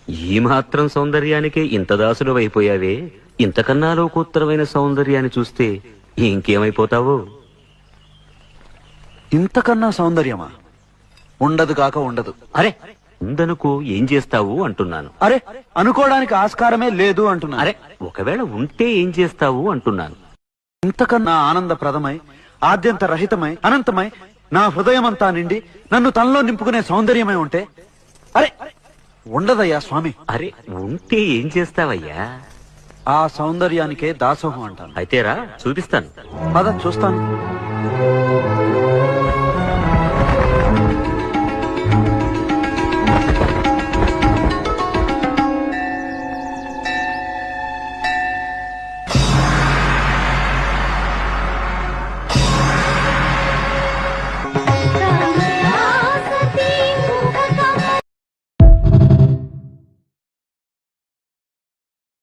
ఈ మాత్రం సౌందర్యానికే ఇంత దాసులు అయిపోయావే, ఇంతకన్నా లోకోత్తరమైన సౌందర్యాన్ని చూస్తే ఇంకేమైపోతావో. ఇంతకన్నా సౌందర్యమా? ఉండదు కాక ఉండదు. అరే ఉందనుకో ఏం చేస్తావు అంటున్నాను. అరే అనుకోవడానికి ఆస్కారమే లేదు అంటున్నా. అరే ఒకవేళ ఉంటే ఏం చేస్తావు అంటున్నాను. ఇంతకన్నా ఆనందప్రదమై, ఆద్యంత రహితమై, అనంతమై, నా హృదయమంతా నిండి నన్ను తనలో నింపుకునే సౌందర్యమై ఉంటే, అరే ఉండదయ్యా స్వామి. అరే ఉంటే ఏం చేస్తావయ్యా? ఆ సౌందర్యానికే దాసోహం అంటాను. అయితేరా చూపిస్తాను. పద చూస్తాను.